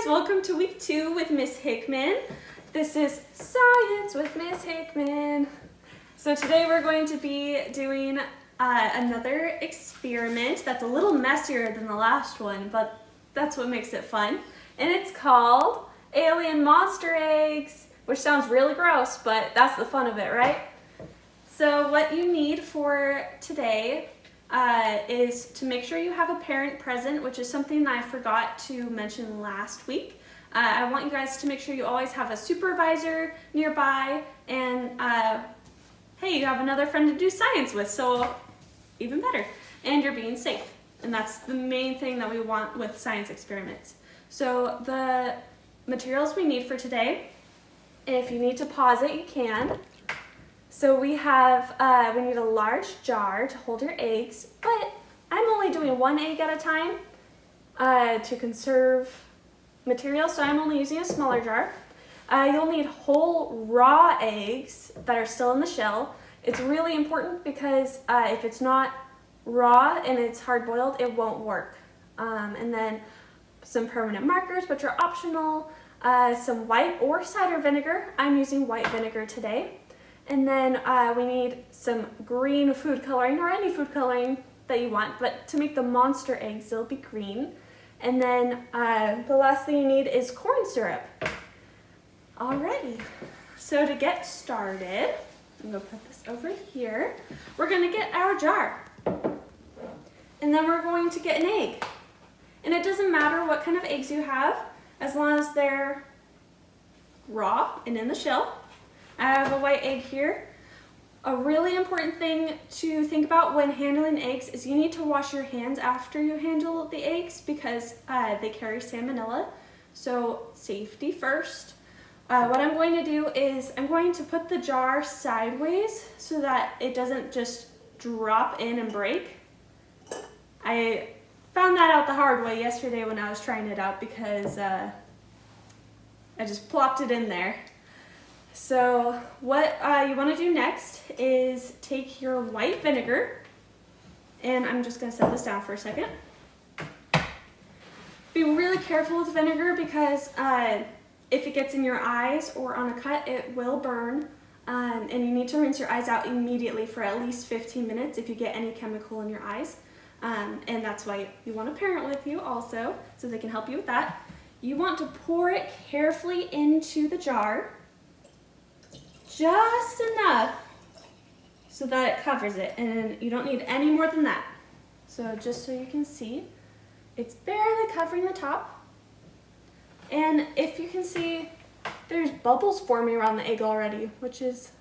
welcome to week 2 with Miss Hickman. This is Science with Miss Hickman. So today we're going to be doing another experiment that's a little messier than the last one, but that's what makes it fun. And it's called alien monster eggs, which sounds really gross, but that's the fun of it, right? So what you need for today is to make sure you have a parent present, which is something I forgot to mention last week. I want you guys to make sure you always have a supervisor nearby, and hey, you have another friend to do science with, so even better. And you're being safe, and that's the main thing that we want with science experiments. So the materials we need for today, if you need to pause it, you can. So we need a large jar to hold your eggs, but I'm only doing 1 egg at a time to conserve material, so I'm only using a smaller jar. You'll need whole raw eggs that are still in the shell. It's really important because if it's not raw and it's hard boiled, it won't work. And then some permanent markers, which are optional, some white or cider vinegar. I'm using white vinegar today. And then we need some green food coloring, or any food coloring that you want, but to make the monster eggs, they'll be green. And then the last thing you need is corn syrup. Alrighty, so to get started, I'm gonna put this over here. We're gonna get our jar. And then we're going to get an egg. And it doesn't matter what kind of eggs you have, as long as they're raw and in the shell. I have a white egg here. A really important thing to think about when handling eggs is you need to wash your hands after you handle the eggs because they carry salmonella. So safety first. What I'm going to do is I'm going to put the jar sideways so that it doesn't just drop in and break. I found that out the hard way yesterday when I was trying it out because I just plopped it in there. So what you want to do next is take your white vinegar, and I'm just going to set this down for a second. Be really careful with vinegar because if it gets in your eyes or on a cut, it will burn, and you need to rinse your eyes out immediately for at least 15 minutes if you get any chemical in your eyes. And that's why you want a parent with you also, so they can help you with that. You want to pour it carefully into the jar. Just enough so that it covers it, and you don't need any more than that. So just so you can see, it's barely covering the top. And if you can see, there's bubbles forming around the egg already, which is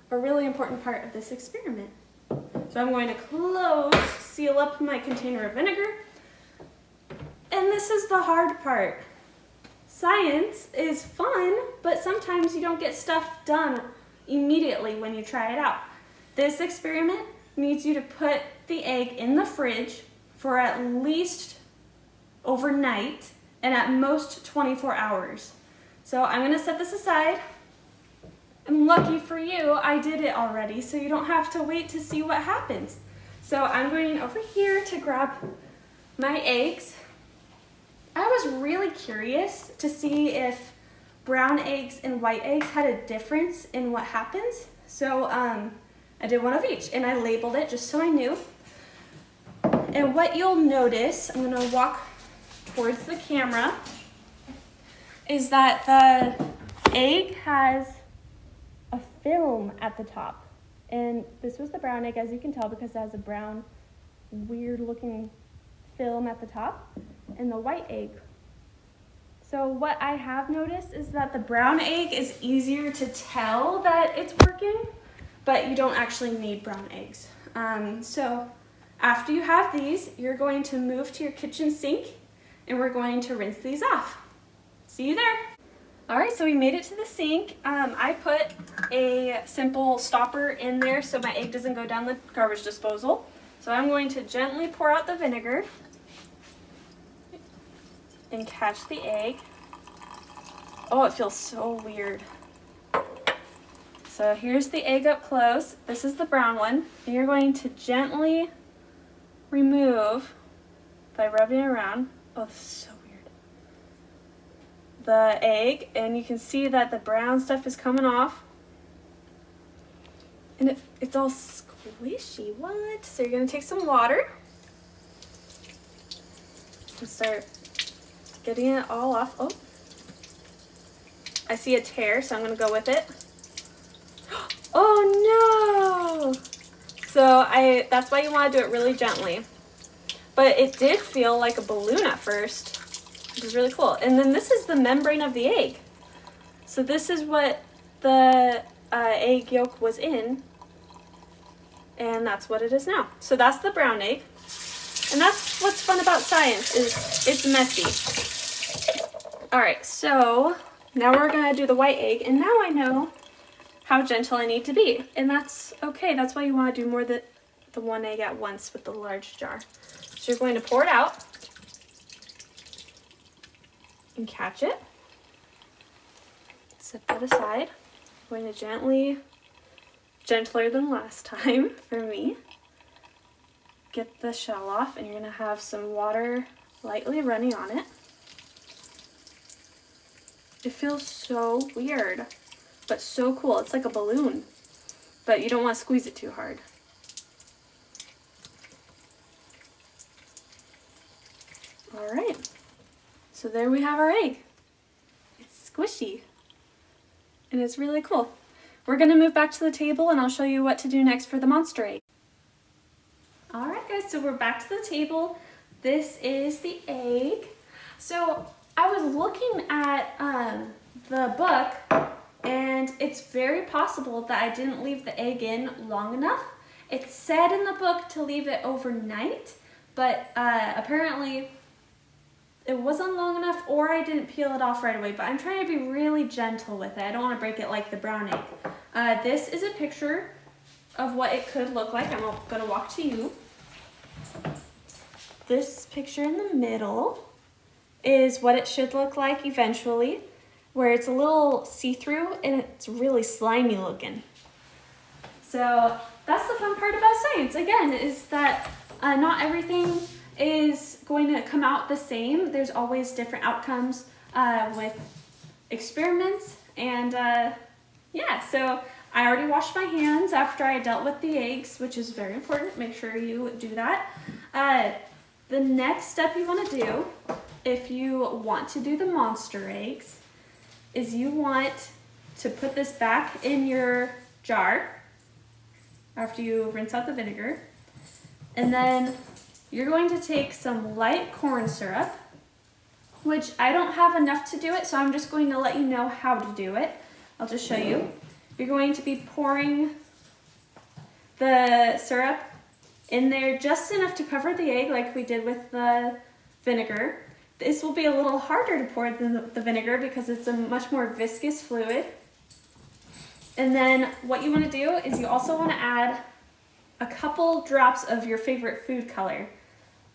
a really important part of this experiment. So I'm going to seal up my container of vinegar. And this is the hard part. Science is fun, but sometimes you don't get stuff done immediately when you try it out. This experiment needs you to put the egg in the fridge for at least overnight and at most 24 hours. So I'm going to set this aside. And lucky for you, I did it already, so you don't have to wait to see what happens. So I'm going over here to grab my eggs. I was really curious to see if brown eggs and white eggs had a difference in what happens. So I did one of each, and I labeled it just so I knew. And what you'll notice, I'm gonna walk towards the camera, is that the egg has a film at the top. And this was the brown egg, as you can tell, because it has a brown, weird looking film at the top, and the white egg. So what I have noticed is that the brown egg is easier to tell that it's working, but you don't actually need brown eggs. So after you have these, you're going to move to your kitchen sink, and we're going to rinse these off. See you there. All right, so we made it to the sink. I put a simple stopper in there so my egg doesn't go down the garbage disposal. So I'm going to gently pour out the vinegar and catch the egg. Oh, it feels so weird. So here's the egg up close. This is the brown one. And you're going to gently remove by rubbing around. Oh, this is so weird. the egg, and you can see that the brown stuff is coming off. And it's all squishy. What? So you're going to take some water and start getting it all off. Oh, I see a tear, so I'm going to go with it. Oh no! So that's why you want to do it really gently. But it did feel like a balloon at first, which is really cool. And then this is the membrane of the egg. So this is what the egg yolk was in. And that's what it is now. So that's the brown egg. And that's what's fun about science, is it's messy. All right, so now we're gonna do the white egg, and now I know how gentle I need to be. And that's okay, that's why you wanna do more than the one egg at once with the large jar. So you're going to pour it out and catch it. Set that aside. I'm going to gentler than last time for me. Get the shell off, and you're gonna have some water lightly running on it. It feels so weird, but so cool. It's like a balloon, but you don't want to squeeze it too hard. All right, so there we have our egg. It's squishy, and it's really cool. We're gonna move back to the table, and I'll show you what to do next for the monster egg. All right, guys, so we're back to the table. This is the egg. So I was looking at the book, and it's very possible that I didn't leave the egg in long enough. It said in the book to leave it overnight, but apparently it wasn't long enough, or I didn't peel it off right away, but I'm trying to be really gentle with it. I don't want to break it like the brown egg. This is a picture of what it could look like. I'm going to walk to you. This picture in the middle is what it should look like eventually, where it's a little see-through and it's really slimy looking. So that's the fun part about science, again, is that not everything is going to come out the same. There's always different outcomes with experiments, and yeah, so I already washed my hands after I dealt with the eggs, which is very important. Make sure you do that. The next step you want to do, if you want to do the monster eggs, is you want to put this back in your jar after you rinse out the vinegar, and then you're going to take some light corn syrup, which I don't have enough to do it, so I'm just going to let you know how to do it. I'll just show you. You're going to be pouring the syrup in there just enough to cover the egg, like we did with the vinegar. This will be a little harder to pour than the vinegar because it's a much more viscous fluid. And then what you want to do is you also want to add a couple drops of your favorite food color.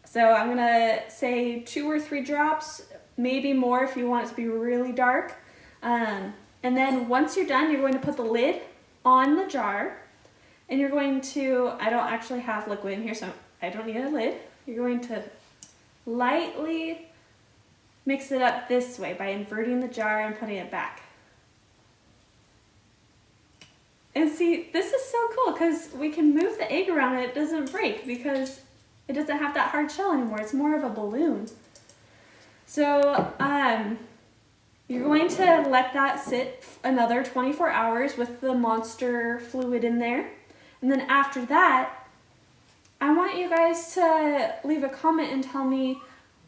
So I'm going to say 2 or 3 drops, maybe more if you want it to be really dark. And then once you're done, you're going to put the lid on the jar, and you're going to, I don't actually have liquid in here, so I don't need a lid. You're going to lightly mix it up this way by inverting the jar and putting it back. And see, this is so cool because we can move the egg around and it doesn't break because it doesn't have that hard shell anymore. It's more of a balloon. So you're going to let that sit another 24 hours with the monster fluid in there. And then after that, I want you guys to leave a comment and tell me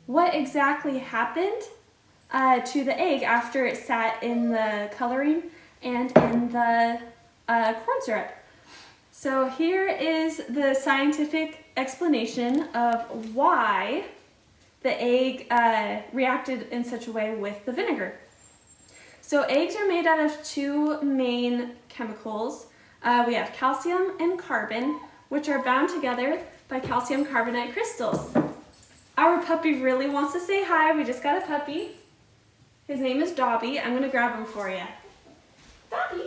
what exactly happened to the egg after it sat in the coloring and in the corn syrup. So here is the scientific explanation of why the egg reacted in such a way with the vinegar. So eggs are made out of 2 main chemicals. We have calcium and carbon, which are bound together by calcium carbonate crystals. Our puppy really wants to say hi. We just got a puppy. His name is Dobby. I'm going to grab him for you. Dobby.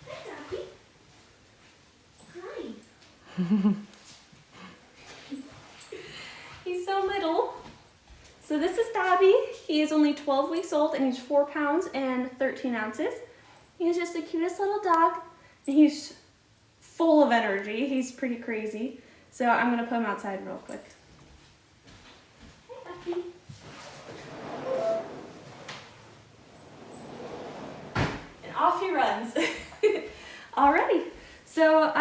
Hi, Dobby. Hi. He's so little. So this is Dobby. He is only 12 weeks old and he's 4 pounds and 13 ounces. He's just the cutest little dog and he's full of energy. He's pretty crazy. So I'm gonna put him outside real quick. Hey, Bucky. And off he runs. Alrighty. So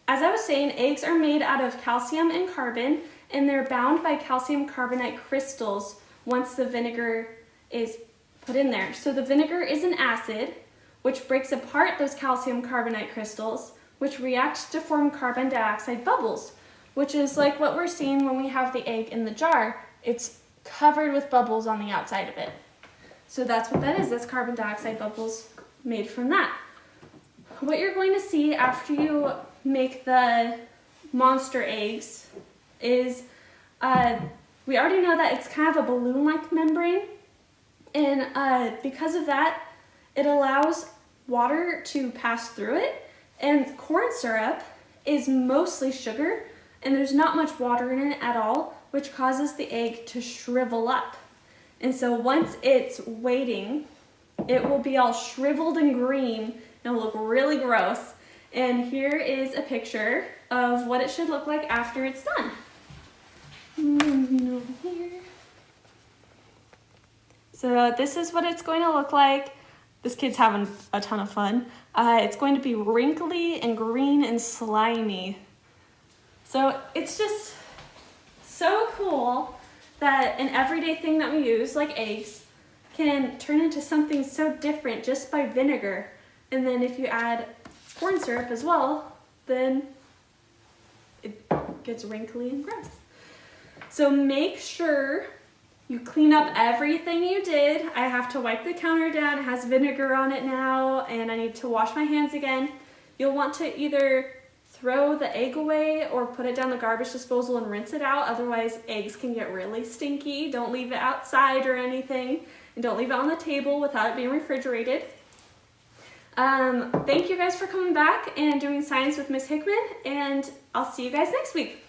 as I was saying, eggs are made out of calcium and carbon, and they're bound by calcium carbonate crystals once the vinegar is put in there. So the vinegar is an acid, which breaks apart those calcium carbonate crystals, which reacts to form carbon dioxide bubbles, which is like what we're seeing when we have the egg in the jar. It's covered with bubbles on the outside of it. So that's what that is. That's carbon dioxide bubbles made from that. What you're going to see after you make the monster eggs is, we already know that it's kind of a balloon-like membrane, and because of that, it allows water to pass through it, and corn syrup is mostly sugar, and there's not much water in it at all, which causes the egg to shrivel up. And so once it's waiting, it will be all shriveled and green, and it'll look really gross. And here is a picture of what it should look like after it's done. Moving over here. So this is what it's going to look like. This kid's having a ton of fun. It's going to be wrinkly and green and slimy. So it's just so cool that an everyday thing that we use, like eggs, can turn into something so different just by vinegar. And then if you add corn syrup as well, then it gets wrinkly and gross. So make sure you clean up everything you did. I have to wipe the counter down. It has vinegar on it now, and I need to wash my hands again. You'll want to either throw the egg away or put it down the garbage disposal and rinse it out. Otherwise, eggs can get really stinky. Don't leave it outside or anything, and don't leave it on the table without it being refrigerated. Thank you guys for coming back and doing science with Miss Hickman, and I'll see you guys next week.